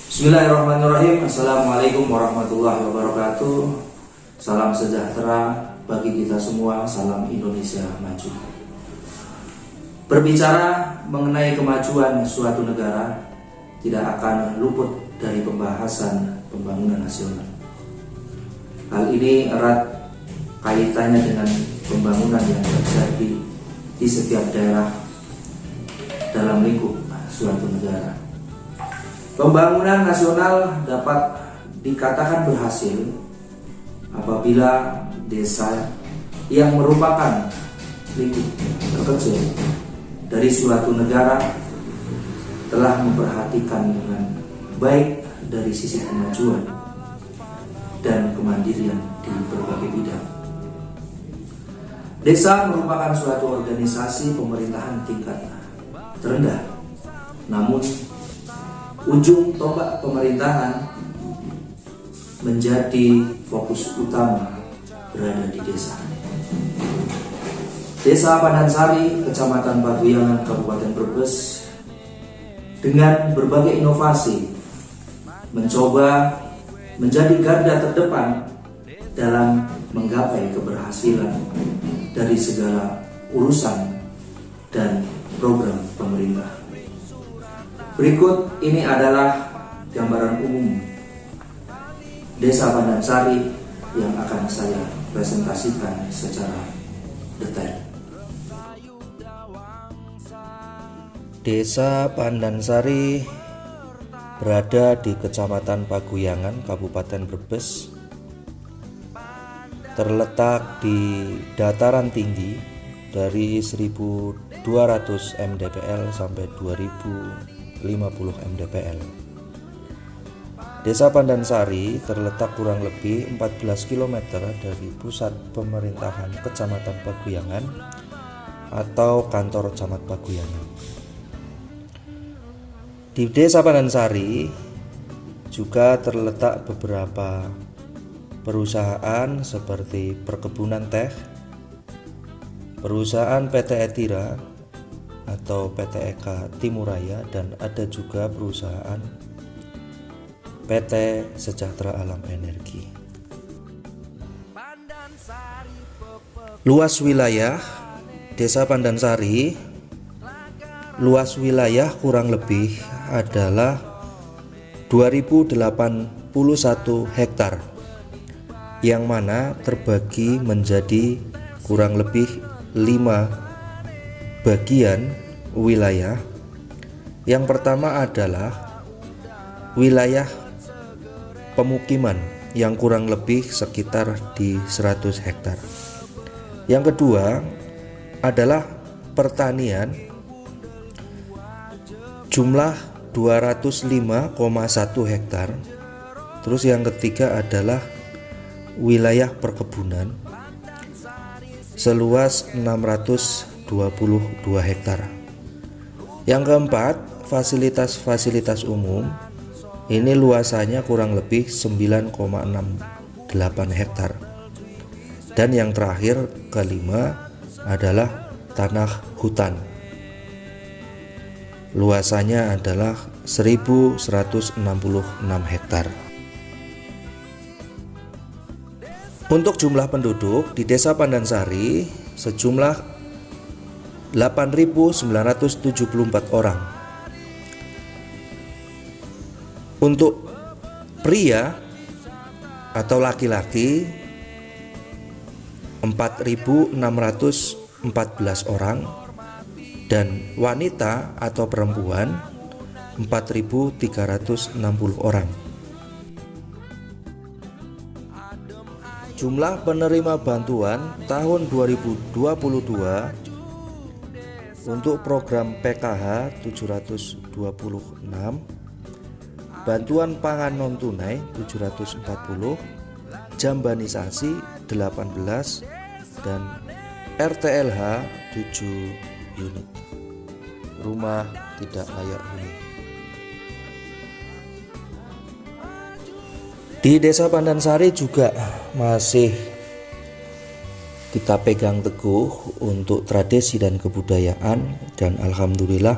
Bismillahirrahmanirrahim. Assalamualaikum warahmatullahi wabarakatuh. Salam sejahtera bagi kita semua. Salam Indonesia maju. Berbicara mengenai kemajuan suatu negara tidak akan luput dari pembahasan pembangunan nasional. Hal ini erat kaitannya dengan pembangunan yang terjadi di setiap daerah dalam lingkup suatu negara. Pembangunan nasional dapat dikatakan berhasil apabila desa yang merupakan lingkup terkecil dari suatu negara telah memperhatikan dengan baik dari sisi kemajuan dan kemandirian di berbagai bidang. Desa merupakan suatu organisasi pemerintahan tingkat terendah, namun ujung tombak pemerintahan menjadi fokus utama berada di desa. Desa Pandansari, Kecamatan Paguyangan, Kabupaten Brebes, dengan berbagai inovasi mencoba menjadi garda terdepan dalam menggapai keberhasilan dari segala urusan dan program pemerintah. Berikut ini adalah gambaran umum Desa Pandansari yang akan saya presentasikan secara detail. Desa Pandansari berada di Kecamatan Paguyangan, Kabupaten Brebes, terletak di dataran tinggi dari 1200 mdpl sampai 2050 mdpl. Desa Pandansari terletak kurang lebih 14 km dari pusat pemerintahan Kecamatan Paguyangan atau kantor Camat Paguyangan. Di Desa Pandansari juga terletak beberapa perusahaan seperti perkebunan teh, perusahaan PT Etira atau PT Eka Timuraya, dan ada juga perusahaan PT Sejahtera Alam Energi. Luas wilayah Desa Pandansari, luas wilayah kurang lebih adalah 2081 hektar, yang mana terbagi menjadi kurang lebih 5 bagian wilayah. Yang pertama adalah wilayah pemukiman yang kurang lebih sekitar di 100 hektar. Yang kedua adalah pertanian jumlah 205,1 hektar. Terus yang ketiga adalah wilayah perkebunan seluas 622 hektar. Yang keempat, fasilitas-fasilitas umum. Ini luasannya kurang lebih 9,68 hektar. Dan yang terakhir, kelima, adalah tanah hutan. Luasannya adalah 1166 hektar. Untuk jumlah penduduk di Desa Pandansari sejumlah 8.974 orang. Untuk pria atau laki-laki 4.614 orang, dan wanita atau perempuan 4.360 orang. Jumlah penerima bantuan tahun 2022 untuk program PKH 726, bantuan pangan non tunai 740, jambanisasi 18, dan RTLH 7 unit, rumah tidak layak huni. Di Desa Pandansari juga masih kita pegang teguh untuk tradisi dan kebudayaan, dan alhamdulillah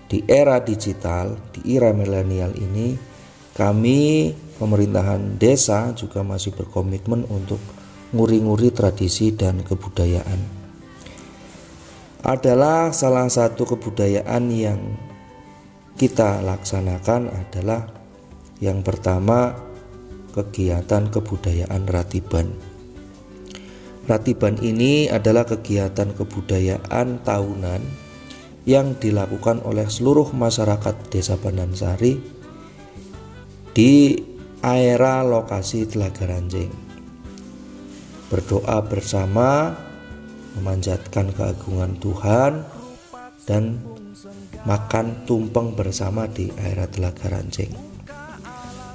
di era digital, di era milenial ini kami pemerintahan desa juga masih berkomitmen untuk nguri-nguri tradisi dan kebudayaan. Adalah salah satu kebudayaan yang kita laksanakan adalah yang pertama, kegiatan kebudayaan Ratiban. Ratiban ini adalah kegiatan kebudayaan tahunan yang dilakukan oleh seluruh masyarakat Desa Pandansari di area lokasi Telaga Ranjing. Berdoa bersama, memanjatkan keagungan Tuhan, dan makan tumpeng bersama di area Telaga Ranjing.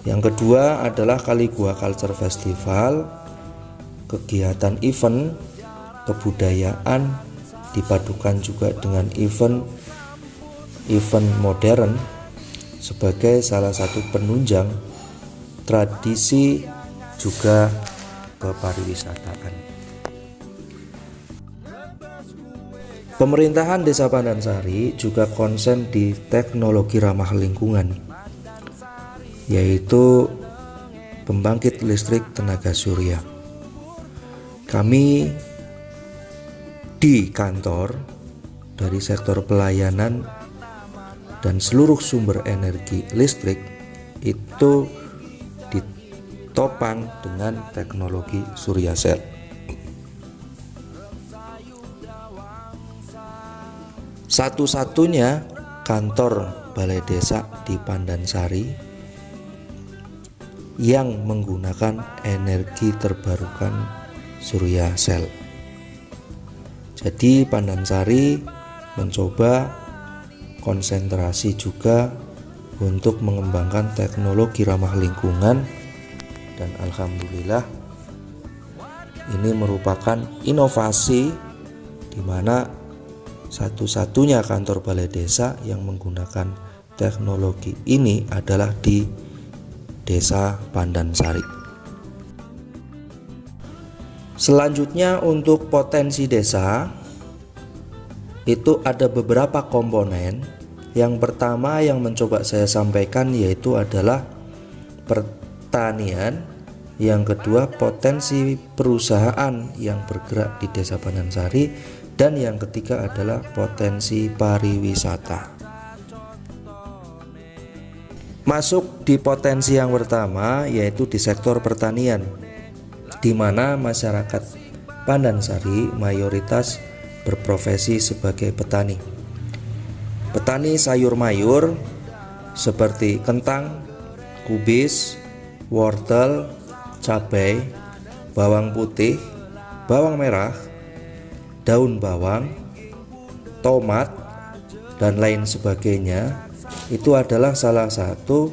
Yang kedua adalah Kaligua Culture Festival, kegiatan event kebudayaan dipadukan juga dengan event modern sebagai salah satu penunjang tradisi juga kepariwisataan. Pemerintahan Desa Pandansari juga konsen di teknologi ramah lingkungan, yaitu pembangkit listrik tenaga surya. Kami di kantor dari sektor pelayanan dan seluruh sumber energi listrik itu ditopang dengan teknologi surya sel. Satu-satunya kantor balai desa di Pandansari yang menggunakan energi terbarukan surya sel. Jadi Pandansari mencoba konsentrasi juga untuk mengembangkan teknologi ramah lingkungan, dan alhamdulillah ini merupakan inovasi di mana satu-satunya kantor balai desa yang menggunakan teknologi ini adalah di Desa Pandansari. Selanjutnya untuk potensi desa itu ada beberapa komponen. Yang pertama yang mencoba saya sampaikan yaitu adalah pertanian. Yang kedua potensi perusahaan yang bergerak di Desa Pandansari, dan yang ketiga adalah potensi pariwisata. Masuk di potensi yang pertama yaitu di sektor pertanian, di mana masyarakat Pandansari mayoritas berprofesi sebagai petani. Petani sayur mayur seperti kentang, kubis, wortel, cabai, bawang putih, bawang merah, daun bawang, tomat, dan lain sebagainya. Itu adalah salah satu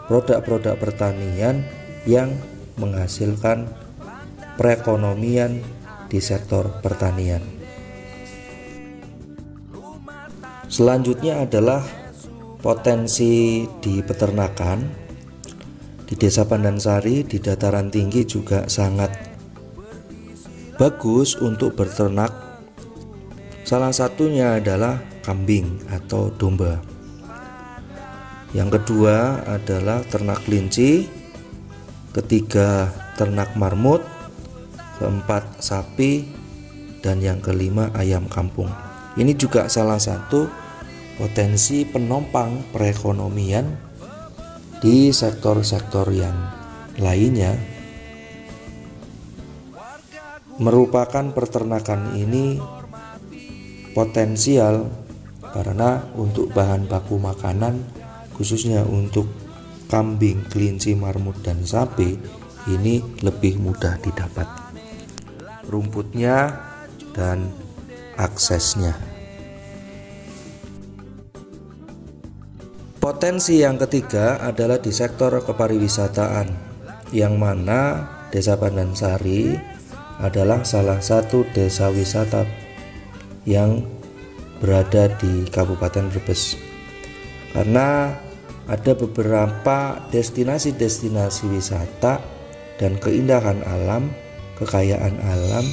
produk-produk pertanian yang menghasilkan perekonomian di sektor pertanian. Selanjutnya adalah potensi di peternakan. Di Desa Pandansari di dataran tinggi juga sangat bagus untuk berternak. Salah satunya adalah kambing atau domba. Yang kedua adalah ternak kelinci, ketiga ternak marmut, keempat sapi, dan yang kelima ayam kampung. Ini juga salah satu potensi penopang perekonomian di sektor-sektor yang lainnya. Merupakan peternakan ini potensial karena untuk bahan baku makanan, khususnya untuk kambing, kelinci, marmut, dan sapi, ini lebih mudah didapat rumputnya dan aksesnya. Potensi yang ketiga adalah di sektor kepariwisataan, yang mana Desa Pandansari adalah salah satu desa wisata yang berada di Kabupaten Brebes. Karena ada beberapa destinasi-destinasi wisata dan keindahan alam, kekayaan alam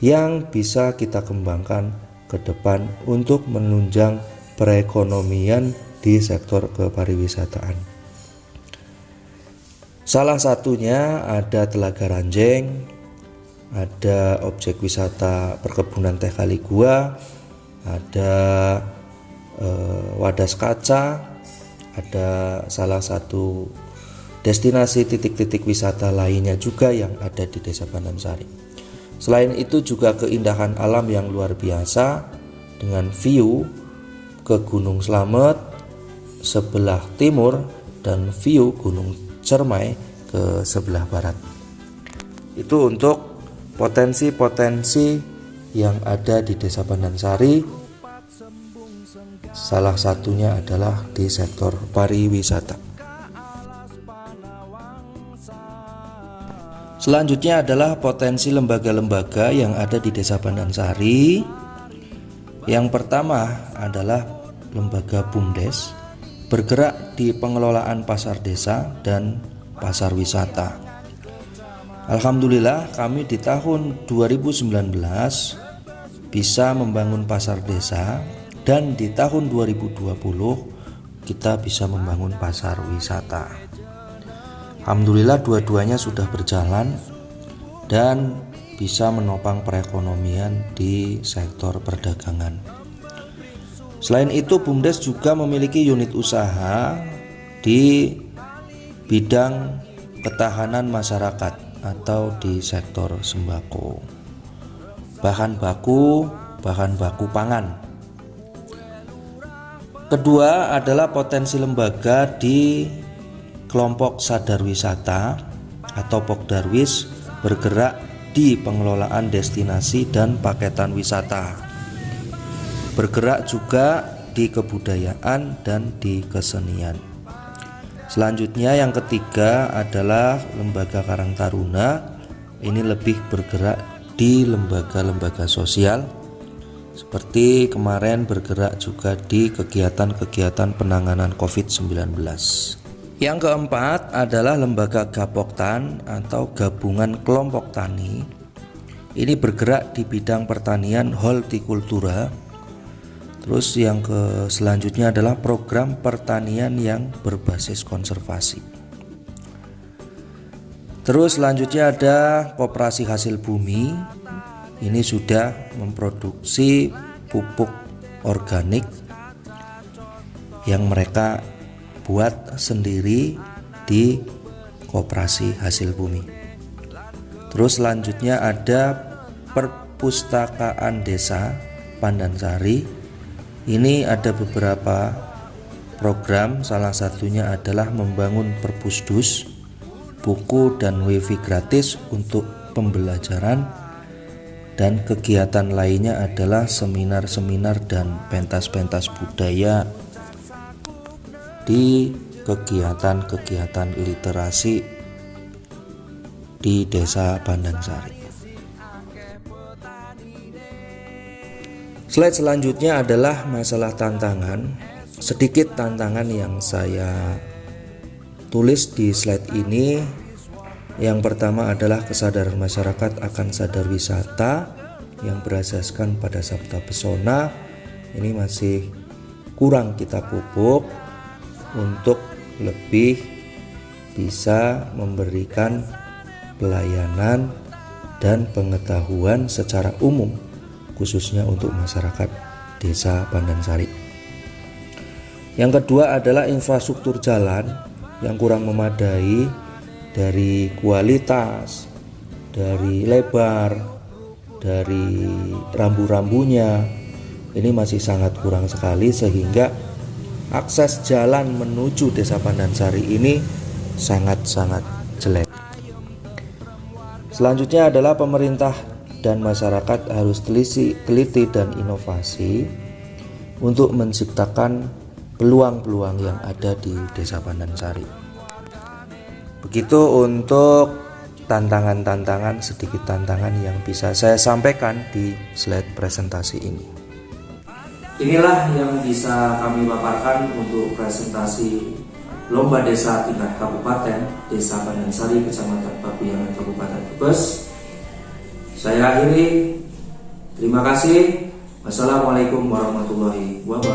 yang bisa kita kembangkan ke depan untuk menunjang perekonomian di sektor kepariwisataan. Salah satunya ada Telaga Ranjeng, ada objek wisata perkebunan teh Kali Gua, ada Wadas Kaca, ada salah satu destinasi titik-titik wisata lainnya juga yang ada di Desa Pandansari. Selain itu juga keindahan alam yang luar biasa dengan view ke Gunung Slamet sebelah timur dan view Gunung Cermai ke sebelah barat. Itu untuk potensi-potensi yang ada di Desa Pandansari. Salah satunya adalah di sektor pariwisata. Selanjutnya adalah potensi lembaga-lembaga yang ada di Desa Pandansari. Yang pertama adalah lembaga BUMDes, bergerak di pengelolaan pasar desa dan pasar wisata. Alhamdulillah kami di tahun 2019 bisa membangun pasar desa, dan di tahun 2020 kita bisa membangun pasar wisata. Alhamdulillah dua-duanya sudah berjalan dan bisa menopang perekonomian di sektor perdagangan. Selain itu, BUMDes juga memiliki unit usaha di bidang ketahanan masyarakat atau di sektor sembako, bahan baku pangan. Kedua adalah potensi lembaga di kelompok sadar wisata atau Pokdarwis, bergerak di pengelolaan destinasi dan paketan wisata, bergerak juga di kebudayaan dan di kesenian. Selanjutnya yang ketiga adalah lembaga Karang Taruna. Ini lebih bergerak di lembaga-lembaga sosial, seperti kemarin bergerak juga di kegiatan-kegiatan penanganan COVID-19. Yang keempat adalah lembaga Gapoktan atau Gabungan Kelompok Tani. Ini bergerak di bidang pertanian hortikultura. Terus yang selanjutnya adalah program pertanian yang berbasis konservasi. Terus selanjutnya ada Koperasi Hasil Bumi. Ini sudah memproduksi pupuk organik yang mereka buat sendiri di Koperasi Hasil Bumi. Terus selanjutnya ada Perpustakaan Desa Pandansari. Ini ada beberapa program, salah satunya adalah membangun perpusdus, buku dan wifi gratis untuk pembelajaran, dan kegiatan lainnya adalah seminar-seminar dan pentas-pentas budaya di kegiatan-kegiatan literasi di Desa Pandansari. Slide selanjutnya adalah masalah tantangan. Sedikit tantangan yang saya tulis di slide ini. Yang pertama adalah kesadaran masyarakat akan sadar wisata yang berasaskan pada Sabta Pesona. Ini masih kurang kita pupuk untuk lebih bisa memberikan pelayanan dan pengetahuan secara umum, khususnya untuk masyarakat Desa Pandansari. Yang kedua adalah infrastruktur jalan yang kurang memadai, dari kualitas, dari lebar, dari rambu-rambunya. Ini masih sangat kurang sekali, sehingga akses jalan menuju Desa Pandansari ini sangat-sangat jelek. Selanjutnya adalah pemerintah dan masyarakat harus teliti dan inovasi untuk menciptakan peluang-peluang yang ada di Desa Pandansari. Begitu untuk tantangan-tantangan, sedikit tantangan yang bisa saya sampaikan di slide presentasi ini. Inilah yang bisa kami paparkan untuk presentasi Lomba Desa tingkat Kabupaten Desa Pandansari, Kecamatan Pakuyangan, Kabupaten Brebes. Saya akhiri. Terima kasih. Wassalamualaikum warahmatullahi wabarakatuh.